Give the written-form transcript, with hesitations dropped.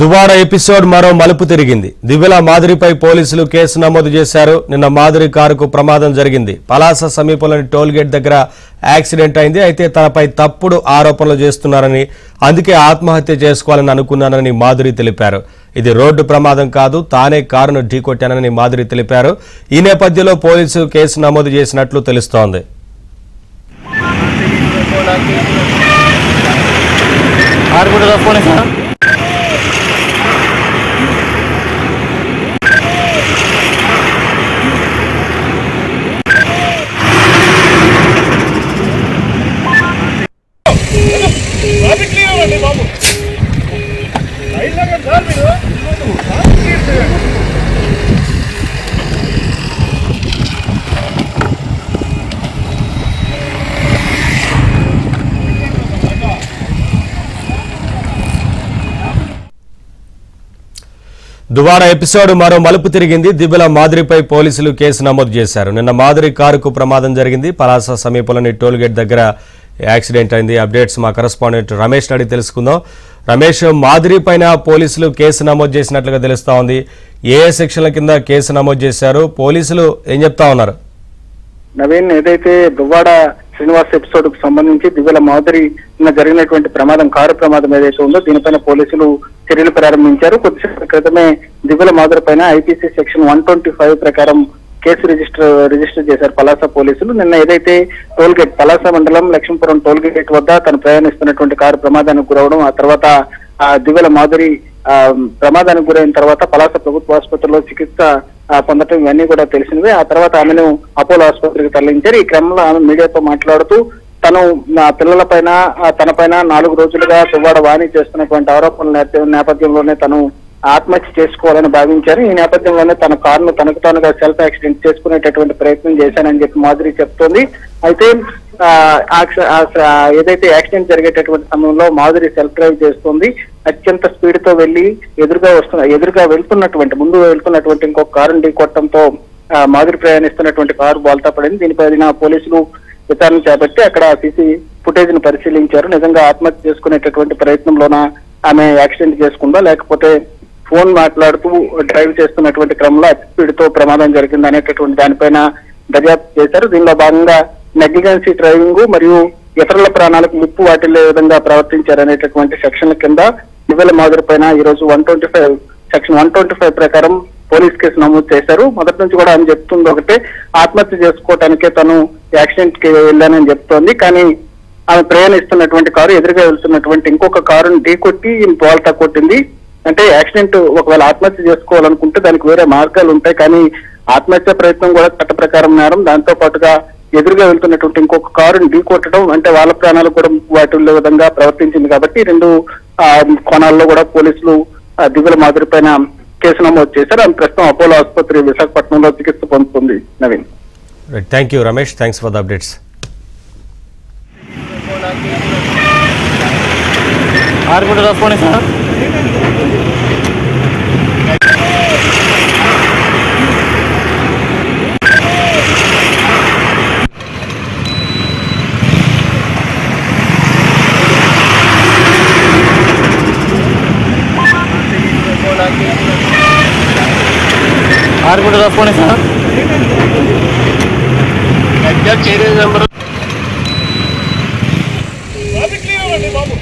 Duvvada episode మరో మలుపు తిరిగింది. దివ్యల మాదిరిపై పోలీసులు కేసు నమోదు చేశారు. నిన్న మాదిరి కారుకు ప్రమాదం జరిగింది. పలాస సమీపంలోని టోల్ గేట్ దగ్గర యాక్సిడెంట్ అయింది. అయితే తనపై తప్పుడు ఆరోపణలు చేస్తున్నారని, అందుకే ఆత్మహత్య చేసుకోవాలని అనుకున్నానని మాధురి తెలిపారు. ఇది రోడ్డు ప్రమాదం కాదు, తానే కారును ఢీకొట్టానని మాధురి తెలిపారు. ఈ నేపథ్యంలో పోలీసులు కేసు నమోదు చేసినట్లు తెలుస్తోంది. దువాడ ఎపిసోడ్ మరో మలుపు తిరిగింది. దివ్యల మాదిరిపై పోలీసులు కేసు నమోదు చేశారు. నిన్న మాదిరి కారుకు ప్రమాదం జరిగింది. పలాస సమీపంలోని టోల్ గేట్ దగ్గర యాక్సిడెంట్ అయింది. అప్డేట్స్ మా కరెస్పాండెంట్ రమేష్ అడిగి తెలుసుకుందాం. రమేష్, మాదిరి పైన పోలీసులు కేసు నమోదు చేసినట్లుగా తెలుస్తా ఉంది. ఏ సెక్షన్ల కింద కేసు నమోదు చేశారు? పోలీసులు ఏం చెప్తా ఉన్నారు? నవీన్, ఏదైతే దువ్వాడ శ్రీనివాస్ ఎపిసోడ్ కు సంబంధించి దివ్యల మాదిరి నిన్న జరిగినటువంటి ప్రమాదం, కారు ప్రమాదం ఏదైతే ఉందో దీనిపైన పోలీసులు చర్యలు ప్రారంభించారు. కొద్దిసేపటి క్రితమే దివ్యల మాదిరి పైన ఐపీసీ సెక్షన్ 125 ప్రకారం కేసు రిజిస్టర్ చేశారు పలాస పోలీసులు. నిన్న ఏదైతే టోల్ గేట్ పలాస మండలం లక్ష్మీపురం టోల్ గేట్ వద్ద తను ప్రయాణిస్తున్నటువంటి కారు ప్రమాదానికి గురవడం, ఆ తర్వాత దివ్యల మాదిరి ప్రమాదానికి గురైన తర్వాత పలాస ప్రభుత్వ ఆసుపత్రిలో చికిత్స పొందటం ఇవన్నీ కూడా తెలిసినవే. ఆ తర్వాత ఆమెను అపోలో ఆసుపత్రికి తరలించారు. ఈ క్రమంలో ఆమె మీడియాతో మాట్లాడుతూ తను పిల్లల పైన తన పైన 4 రోజులుగా దువ్వాడ వాణి చేస్తున్నటువంటి ఆరోపణల నేపథ్యంలోనే తను ఆత్మహత్య చేసుకోవాలని భావించారు. ఈ నేపథ్యంలోనే తన కారును తనకు తానుగా సెల్ఫ్ యాక్సిడెంట్ చేసుకునేటటువంటి ప్రయత్నం చేశానని చెప్పి మాధురి చెప్తోంది. అయితే ఏదైతే యాక్సిడెంట్ జరిగేటటువంటి సమయంలో మాధురి సెల్ఫ్ డ్రైవ్ చేస్తుంది. అత్యంత స్పీడ్ తో వెళ్లి ఎదురుగా ముందు వెళ్తున్నటువంటి ఇంకొక కారును ఢీకొట్టడంతో మాధురి ప్రయాణిస్తున్నటువంటి కారు బోల్తా పడింది. దీనిపైన పోలీసులు విచారణ చేపట్టి అక్కడ సీసీ ఫుటేజ్ ను పరిశీలించారు. నిజంగా ఆత్మహత్య చేసుకునేటటువంటి ప్రయత్నంలోన ఆమె యాక్సిడెంట్ చేసుకుందా, లేకపోతే ఫోన్ మాట్లాడుతూ డ్రైవ్ చేస్తున్నటువంటి క్రమంలో అతి స్పీడ్ తో ప్రమాదం జరిగింది అనేటటువంటి దానిపైన దర్యాప్తు చేశారు. దీనిలో భాగంగా నెగ్లిజెన్సీ డ్రైవింగ్ మరియు ఇతరుల ప్రాణాలకు ముప్పు వాటిల్లే విధంగా ప్రవర్తించారనేటటువంటి సెక్షన్ల కింద దివ్యల మాదిరి పైన ఈ రోజు సెక్షన్ 125 ప్రకారం పోలీస్ కేసు నమోదు చేశారు. మొదటి నుంచి కూడా ఆమె చెప్తుంది ఒకటే, ఆత్మహత్య చేసుకోవటానికే తను యాక్సిడెంట్ కి వెళ్ళానని చెప్తోంది. కానీ ఆమె ప్రయాణిస్తున్నటువంటి కారు ఎదురుగా వెళ్తున్నటువంటి ఇంకొక కారును ఢీకొట్టి బోల్తా కొట్టింది. అంటే యాక్సిడెంట్ ఒకవేళ ఆత్మహత్య చేసుకోవాలనుకుంటే దానికి వేరే మార్గాలు ఉంటాయి, కానీ ఆత్మహత్య ప్రయత్నం కూడా చట్ట ప్రకారం నేరం. దాంతో పాటుగా ఎదురుగా వెళ్తున్నటువంటి ఇంకొక కారుని ఢీకొట్టడం అంటే వాళ్ళ ప్రాణాలు కూడా వాటిల్లే విధంగా ప్రవర్తించింది. కాబట్టి 2 కోణాల్లో కూడా పోలీసులు దివ్యల మాదిరి పైన కేసు నమోదు చేశారు. ఆమె ప్రస్తుతం అపోలో ఆసుపత్రి విశాఖపట్నంలో చికిత్స పొందుతుంది. Naveen, thank you Ramesh, thanks for the updates. Babu